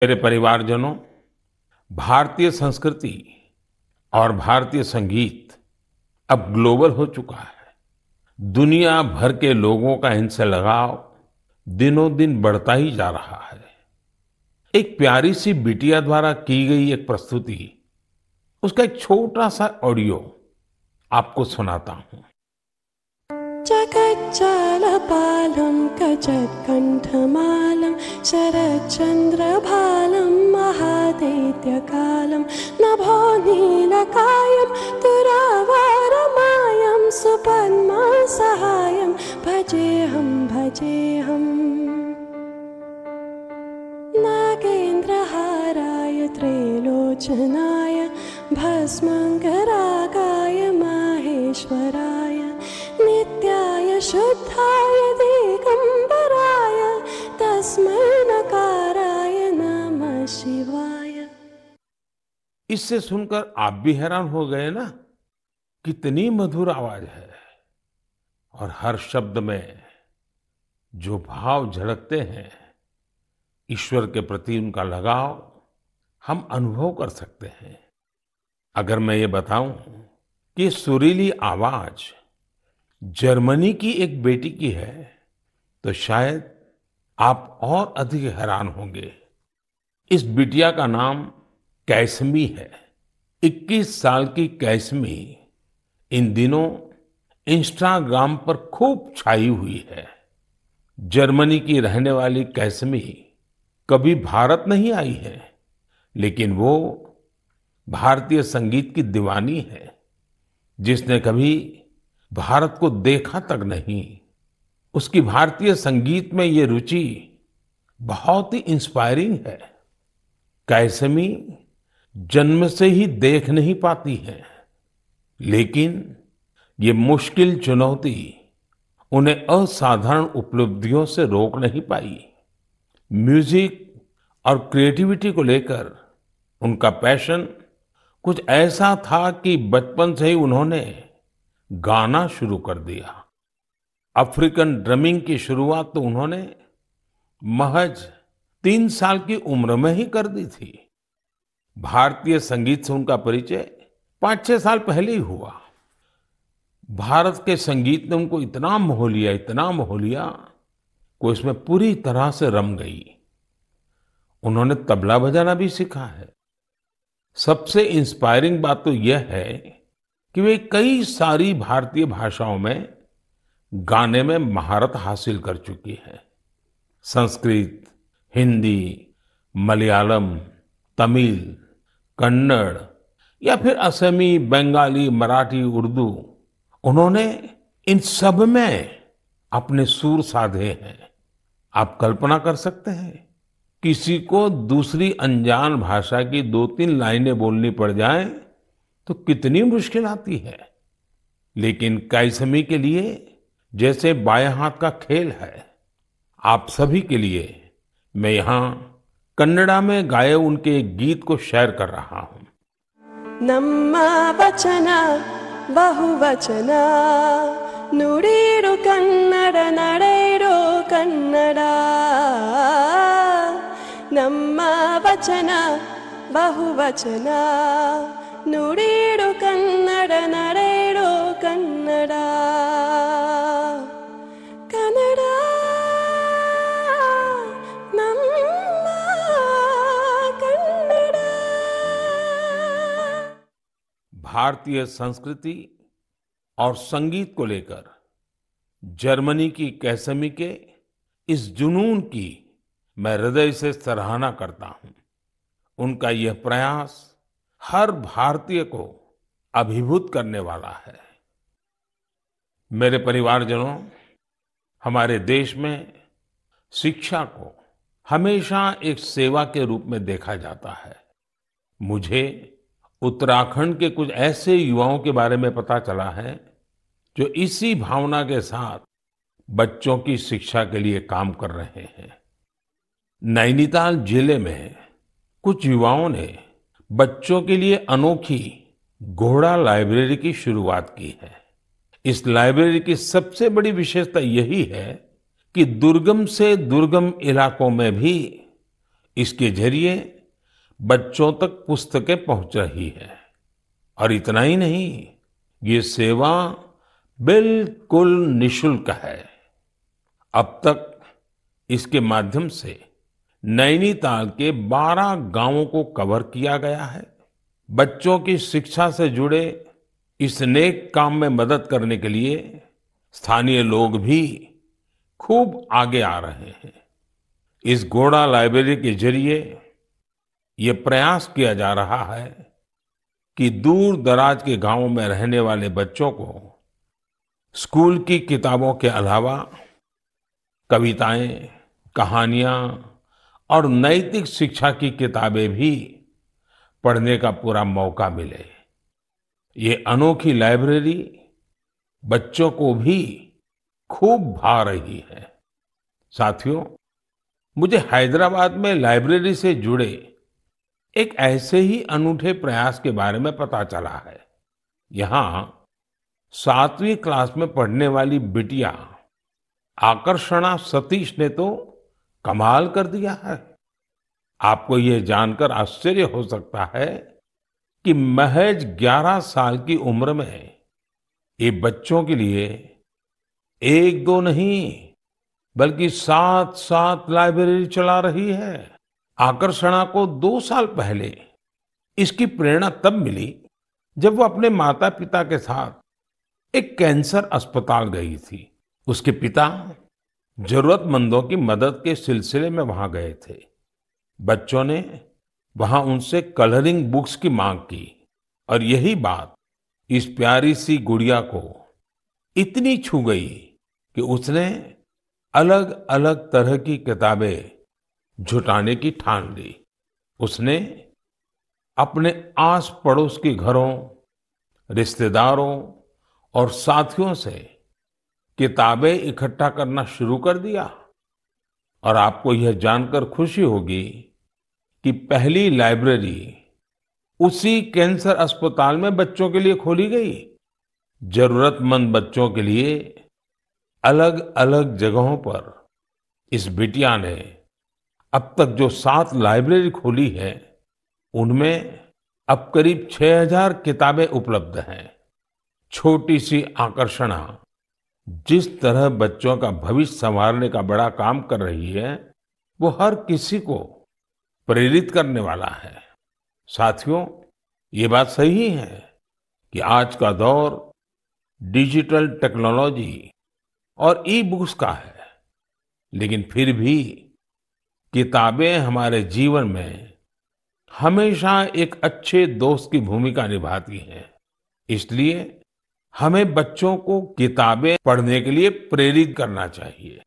मेरे परिवारजनों, भारतीय संस्कृति और भारतीय संगीत अब ग्लोबल हो चुका है। दुनिया भर के लोगों का इनसे लगाव दिनों दिन बढ़ता ही जा रहा है। एक प्यारी सी बिटिया द्वारा की गई एक प्रस्तुति, उसका एक छोटा सा ऑडियो आपको सुनाता हूँ। जगज्जालपालं कजत्कण्ठमालं शरच्चन्द्रभालं महादैत्यकालं नभो नीलकायं दुरावारमायं सुपद्मसहायं भजेऽहं नागेन्द्रहाराय त्रैलोचनाय भस्मङ्गरागाय माहेश्वराय नित्याय शुद्धाय दिगंबराय तस्मै नकाराय नमः शिवाय। इससे सुनकर आप भी हैरान हो गए ना? कितनी मधुर आवाज है और हर शब्द में जो भाव झलकते हैं, ईश्वर के प्रति उनका लगाव हम अनुभव कर सकते हैं। अगर मैं ये बताऊं कि ये सुरीली आवाज जर्मनी की एक बेटी की है, तो शायद आप और अधिक हैरान होंगे। इस बिटिया का नाम कैसमी है। 21 साल की कैसमी इन दिनों इंस्टाग्राम पर खूब छाई हुई है। जर्मनी की रहने वाली कैसमी कभी भारत नहीं आई है, लेकिन वो भारतीय संगीत की दीवानी है। जिसने कभी भारत को देखा तक नहीं, उसकी भारतीय संगीत में ये रुचि बहुत ही इंस्पायरिंग है। कैसमी जन्म से ही देख नहीं पाती है, लेकिन ये मुश्किल चुनौती उन्हें असाधारण उपलब्धियों से रोक नहीं पाई। म्यूजिक और क्रिएटिविटी को लेकर उनका पैशन कुछ ऐसा था कि बचपन से ही उन्होंने गाना शुरू कर दिया। अफ्रीकन ड्रमिंग की शुरुआत तो उन्होंने महज 3 साल की उम्र में ही कर दी थी। भारतीय संगीत से उनका परिचय 5-6 साल पहले ही हुआ। भारत के संगीत ने उनको इतना मोह लिया कि उसमें पूरी तरह से रम गई। उन्होंने तबला बजाना भी सीखा है। सबसे इंस्पायरिंग बात तो यह है कि वे कई सारी भारतीय भाषाओं में गाने में महारत हासिल कर चुकी है। संस्कृत, हिंदी, मलयालम, तमिल, कन्नड़ या फिर असमी, बंगाली, मराठी, उर्दू, उन्होंने इन सब में अपने सुर साधे हैं। आप कल्पना कर सकते हैं, किसी को दूसरी अनजान भाषा की 2-3 लाइनें बोलनी पड़ जाएं तो कितनी मुश्किल आती है। लेकिन कैसमी के लिए जैसे बाएं हाथ का खेल है। आप सभी के लिए मैं यहाँ कन्नड़ा में गाए उनके एक गीत को शेयर कर रहा हूँ। ನಮ್ಮ ವಚನ ಬಹುವಚನ ನುಡಿರು ಕನ್ನಡ ನಡೆಯಿರೋ ಕನ್ನಡ ನಮ್ಮ ವಚನ ಬಹುವಚನ ನುಡಿರು ಕನ್ನಡ ನಡೆಯಿರೋ ಕನ್ನಡ ಕನ್ನಡ ನಮ್ಮ ಕನ್ನಡ। भारतीय संस्कृति और संगीत को लेकर जर्मनी की कैसमी के इस जुनून की मैं हृदय से सराहना करता हूं। उनका यह प्रयास हर भारतीय को अभिभूत करने वाला है। मेरे परिवारजनों, हमारे देश में शिक्षा को हमेशा एक सेवा के रूप में देखा जाता है। मुझे उत्तराखंड के कुछ ऐसे युवाओं के बारे में पता चला है जो इसी भावना के साथ बच्चों की शिक्षा के लिए काम कर रहे हैं। नैनीताल जिले में कुछ युवाओं ने बच्चों के लिए अनोखी घोड़ा लाइब्रेरी की शुरुआत की है। इस लाइब्रेरी की सबसे बड़ी विशेषता यही है कि दुर्गम से दुर्गम इलाकों में भी इसके जरिए बच्चों तक पुस्तकें पहुंच रही है। और इतना ही नहीं, ये सेवा बिल्कुल निशुल्क है। अब तक इसके माध्यम से नैनीताल के 12 गांवों को कवर किया गया है। बच्चों की शिक्षा से जुड़े इस नेक काम में मदद करने के लिए स्थानीय लोग भी खूब आगे आ रहे हैं। इस घोड़ा लाइब्रेरी के जरिए ये प्रयास किया जा रहा है कि दूर दराज के गांवों में रहने वाले बच्चों को स्कूल की किताबों के अलावा कविताएं, कहानियां और नैतिक शिक्षा की किताबें भी पढ़ने का पूरा मौका मिले। ये अनोखी लाइब्रेरी बच्चों को भी खूब भा रही है। साथियों, मुझे हैदराबाद में लाइब्रेरी से जुड़े एक ऐसे ही अनूठे प्रयास के बारे में पता चला है। यहाँ 7वीं क्लास में पढ़ने वाली बिटिया आकर्षणा सतीश ने तो कमाल कर दिया है। आपको यह जानकर आश्चर्य हो सकता है कि महज 11 साल की उम्र में ये बच्चों के लिए एक दो नहीं बल्कि 7 लाइब्रेरी चला रही है। आकर्षणा को 2 साल पहले इसकी प्रेरणा तब मिली जब वो अपने माता पिता के साथ एक कैंसर अस्पताल गई थी। उसके पिता जरूरतमंदों की मदद के सिलसिले में वहां गए थे। बच्चों ने वहां उनसे कलरिंग बुक्स की मांग की और यही बात इस प्यारी सी गुड़िया को इतनी छू गई कि उसने अलग अलग तरह की किताबें जुटाने की ठान ली। उसने अपने आस पड़ोस के घरों, रिश्तेदारों और साथियों से किताबें इकट्ठा करना शुरू कर दिया। और आपको यह जानकर खुशी होगी कि पहली लाइब्रेरी उसी कैंसर अस्पताल में बच्चों के लिए खोली गई। जरूरतमंद बच्चों के लिए अलग अलग जगहों पर इस बिटिया ने अब तक जो 7 लाइब्रेरी खोली है, उनमें अब करीब 6000 किताबें उपलब्ध हैं। छोटी सी आकर्षणा जिस तरह बच्चों का भविष्य संवारने का बड़ा काम कर रही है, वो हर किसी को प्रेरित करने वाला है। साथियों, ये बात सही है कि आज का दौर डिजिटल टेक्नोलॉजी और ई बुक्स का है, लेकिन फिर भी किताबें हमारे जीवन में हमेशा एक अच्छे दोस्त की भूमिका निभाती हैं। इसलिए हमें बच्चों को किताबें पढ़ने के लिए प्रेरित करना चाहिए।